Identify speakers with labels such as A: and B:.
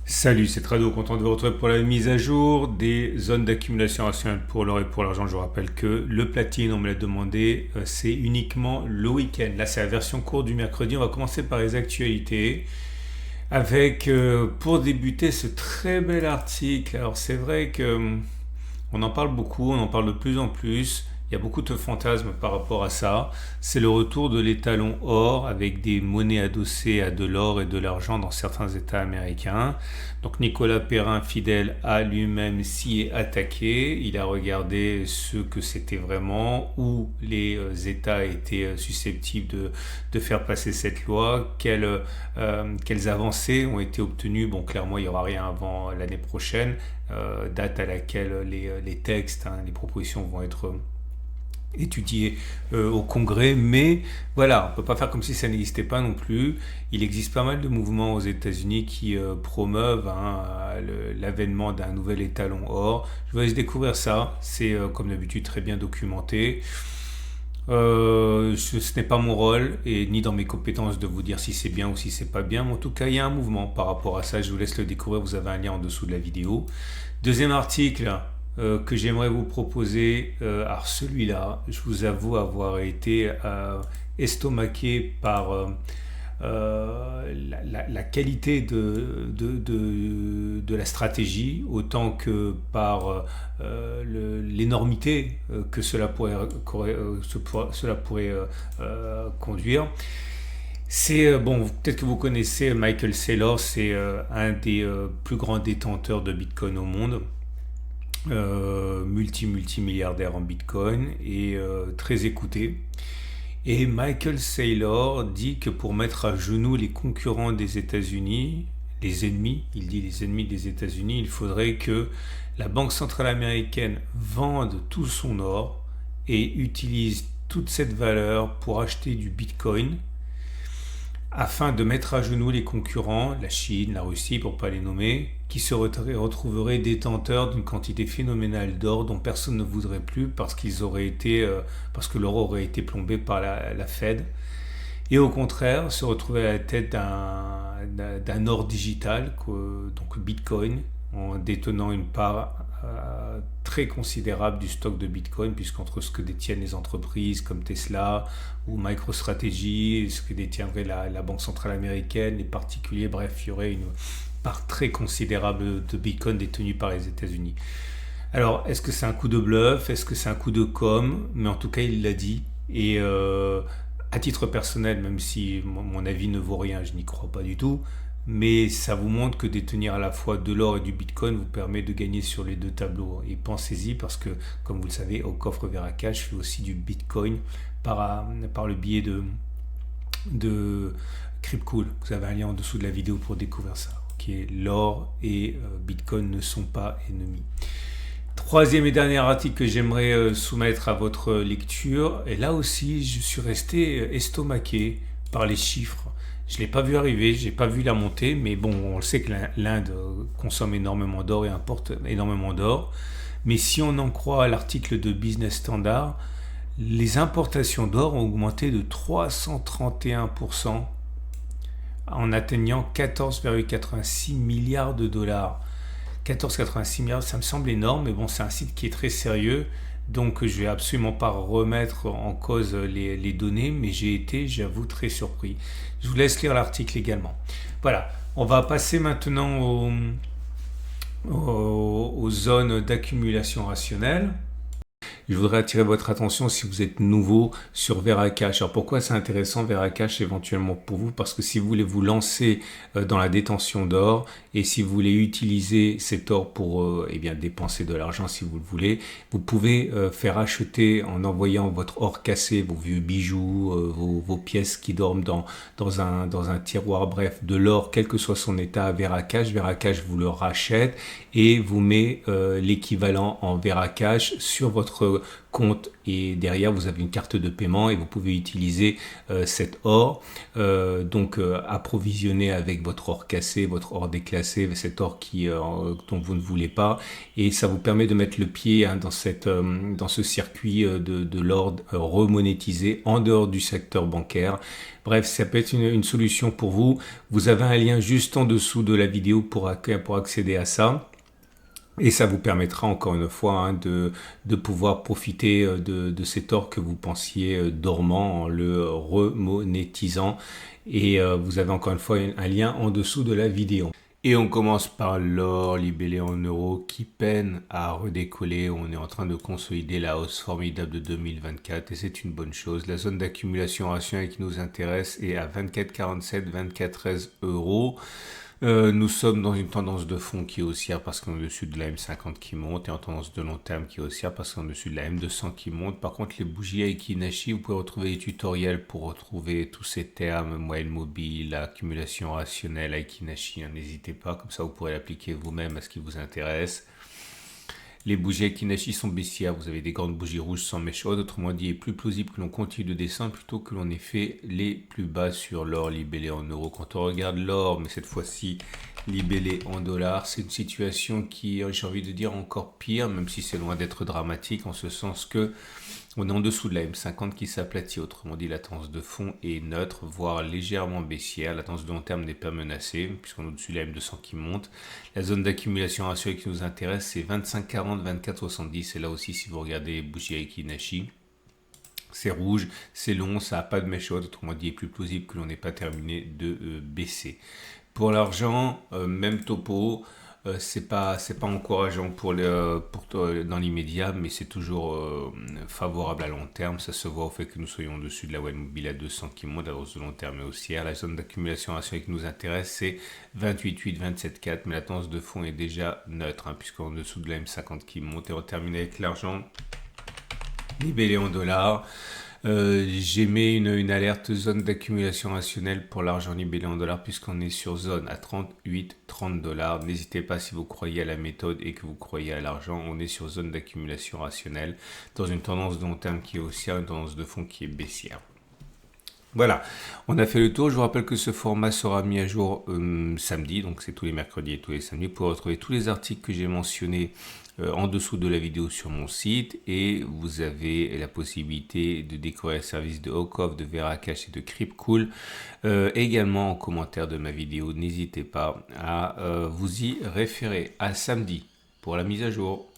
A: Salut, c'est Trado, content de vous retrouver pour la mise à jour des zones d'accumulation rationnelle pour l'or et pour l'argent. Je vous rappelle que le platine, on me l'a demandé, c'est uniquement le week-end. Là, c'est la version courte du mercredi. On va commencer par les actualités avec, pour débuter, ce très bel article. Alors, c'est vrai que on en parle beaucoup, on en parle de plus en plus. Il y a beaucoup de fantasmes par rapport à ça. C'est le retour de l'étalon or avec des monnaies adossées à de l'or et de l'argent dans certains États américains. Donc Nicolas Perrin, fidèle à lui-même, s'y est attaqué. Il a regardé ce que c'était vraiment, où les États étaient susceptibles de faire passer cette loi, quelles avancées ont été obtenues. Bon, clairement, il n'y aura rien avant l'année prochaine, date à laquelle les textes, les propositions vont être étudié au Congrès, mais voilà, on ne peut pas faire comme si ça n'existait pas non plus. Il existe pas mal de mouvements aux États-Unis qui promeuvent l'avènement d'un nouvel étalon or. Je vous laisse découvrir ça, c'est comme d'habitude très bien documenté. Ce n'est pas mon rôle et ni dans mes compétences de vous dire si c'est bien ou si c'est pas bien, mais en tout cas il y a un mouvement par rapport à ça, je vous laisse le découvrir, vous avez un lien en dessous de la vidéo. Deuxième article que j'aimerais vous proposer, alors celui-là, je vous avoue avoir été estomaqué par la qualité de la stratégie, autant que par l'énormité que cela pourrait conduire. C'est bon, peut-être que vous connaissez Michael Saylor, c'est un des plus grands détenteurs de Bitcoin au monde, multimilliardaire en Bitcoin et très écouté. Et Michael Saylor dit que pour mettre à genoux les concurrents des États-Unis, les ennemis, il dit les ennemis des États-Unis, il faudrait que la Banque centrale américaine vende tout son or et utilise toute cette valeur pour acheter du Bitcoin afin de mettre à genoux les concurrents, la Chine, la Russie pour ne pas les nommer, qui se retrouveraient détenteurs d'une quantité phénoménale d'or dont personne ne voudrait plus parce parce que l'or aurait été plombé par la Fed, et au contraire se retrouver à la tête d'un or digital, donc Bitcoin, en détenant une part très considérable du stock de Bitcoin, puisqu'entre ce que détiennent les entreprises comme Tesla ou MicroStrategy, ce que détiendrait la Banque centrale américaine, les particuliers, bref, il y aurait une part très considérable de Bitcoin détenue par les États-Unis. Alors, est-ce que c'est un coup de bluff? Est-ce que c'est un coup de com'? Mais en tout cas, il l'a dit. Et à titre personnel, même si mon avis ne vaut rien, je n'y crois pas du tout, mais ça vous montre que détenir à la fois de l'or et du bitcoin vous permet de gagner sur les deux tableaux. Et pensez-y parce que, comme vous le savez, au coffre Veracash, je fais aussi du bitcoin par le biais de Cryptcool. Vous avez un lien en dessous de la vidéo pour découvrir ça. Okay, l'or et bitcoin ne sont pas ennemis. Troisième et dernier article que j'aimerais soumettre à votre lecture, et là aussi je suis resté estomaqué par les chiffres. Je ne l'ai pas vu arriver, je n'ai pas vu la montée, mais bon, on le sait que l'Inde consomme énormément d'or et importe énormément d'or. Mais si on en croit à l'article de Business Standard, les importations d'or ont augmenté de 331% en atteignant 14,86 milliards de dollars. 14,86 milliards, ça me semble énorme, mais bon, c'est un site qui est très sérieux, donc je vais absolument pas remettre en cause les données, mais j'ai été, j'avoue, très surpris. Je vous laisse lire l'article également. Voilà, on va passer maintenant aux zones d'accumulation rationnelle. Je voudrais attirer votre attention si vous êtes nouveau sur Veracash. Alors pourquoi c'est intéressant Veracash éventuellement pour vous? Parce que si vous voulez vous lancer dans la détention d'or et si vous voulez utiliser cet or pour eh bien, dépenser de l'argent si vous le voulez, vous pouvez faire acheter en envoyant votre or cassé, vos vieux bijoux, vos pièces qui dorment dans un tiroir, bref, de l'or, quel que soit son état à Veracash. Veracash vous le rachète et vous met l'équivalent en Veracash sur votre votre compte et derrière vous avez une carte de paiement et vous pouvez utiliser cet or, approvisionner avec votre or cassé, votre or déclassé, cet or dont vous ne voulez pas, et ça vous permet de mettre le pied dans ce circuit de l'or remonétisé en dehors du secteur bancaire. Bref, ça peut être une solution pour vous. Vous avez un lien juste en dessous de la vidéo pour accéder à ça. Et ça vous permettra encore une fois de pouvoir profiter de cet or que vous pensiez dormant en le remonétisant. Et vous avez encore une fois un lien en dessous de la vidéo. Et on commence par l'or libellé en euros qui peine à redécoller. On est en train de consolider la hausse formidable de 2024 et c'est une bonne chose. La zone d'accumulation rationnelle qui nous intéresse est à 24,47, 24,13 euros. Nous sommes dans une tendance de fond qui est haussière parce qu'on est au-dessus de la M50 qui monte et en tendance de long terme qui est haussière parce qu'on est au-dessus de la M200 qui monte. Par contre, les bougies Aiki Nashi, vous pouvez retrouver les tutoriels pour retrouver tous ces termes, moyenne mobile, accumulation rationnelle, Aiki Nashi, n'hésitez pas, comme ça vous pourrez l'appliquer vous-même à ce qui vous intéresse. Les bougies Aiki Nashi sont baissières, vous avez des grandes bougies rouges sans mèche haute, autrement dit, il est plus plausible que l'on continue de descendre plutôt que l'on ait fait les plus bas sur l'or libellé en euros. Quand on regarde l'or, mais cette fois-ci libellé en dollars, c'est une situation qui, j'ai envie de dire, encore pire, même si c'est loin d'être dramatique, en ce sens que on est en dessous de la M50 qui s'aplatit, autrement dit la tendance de fond est neutre, voire légèrement baissière. La tendance de long terme n'est pas menacée, puisqu'on est au-dessus de la M200 qui monte. La zone d'accumulation rationnelle qui nous intéresse, c'est 25,40, 24,70. Et là aussi, si vous regardez les bougies Aiki Nashi, c'est rouge, c'est long, ça n'a pas de mèche haute, autrement dit, il est plus plausible que l'on n'ait pas terminé de baisser. Pour l'argent, même topo. C'est pas encourageant dans l'immédiat, mais c'est toujours favorable à long terme. Ça se voit au fait que nous soyons au-dessus de la moyenne mobile à 200 qui monte, à la hausse de long terme et haussière. La zone d'accumulation rationnelle qui nous intéresse, c'est 28,8, 27,4, mais la tendance de fond est déjà neutre, puisqu'on est en dessous de la M50 qui monte. Et on termine avec l'argent libellé en dollars. J'ai mis une alerte zone d'accumulation rationnelle pour l'argent libellé en dollars puisqu'on est sur zone à 38-30 dollars. N'hésitez pas si vous croyez à la méthode et que vous croyez à l'argent. On est sur zone d'accumulation rationnelle dans une tendance de long terme qui est haussière, une tendance de fond qui est baissière. Voilà, on a fait le tour. Je vous rappelle que ce format sera mis à jour samedi, donc c'est tous les mercredis et tous les samedis. Vous pourrez retrouver tous les articles que j'ai mentionnés en dessous de la vidéo sur mon site et vous avez la possibilité de découvrir le service de Okov, de Veracash et de Cryptcool également en commentaire de ma vidéo. N'hésitez pas à vous y référer. À samedi pour la mise à jour.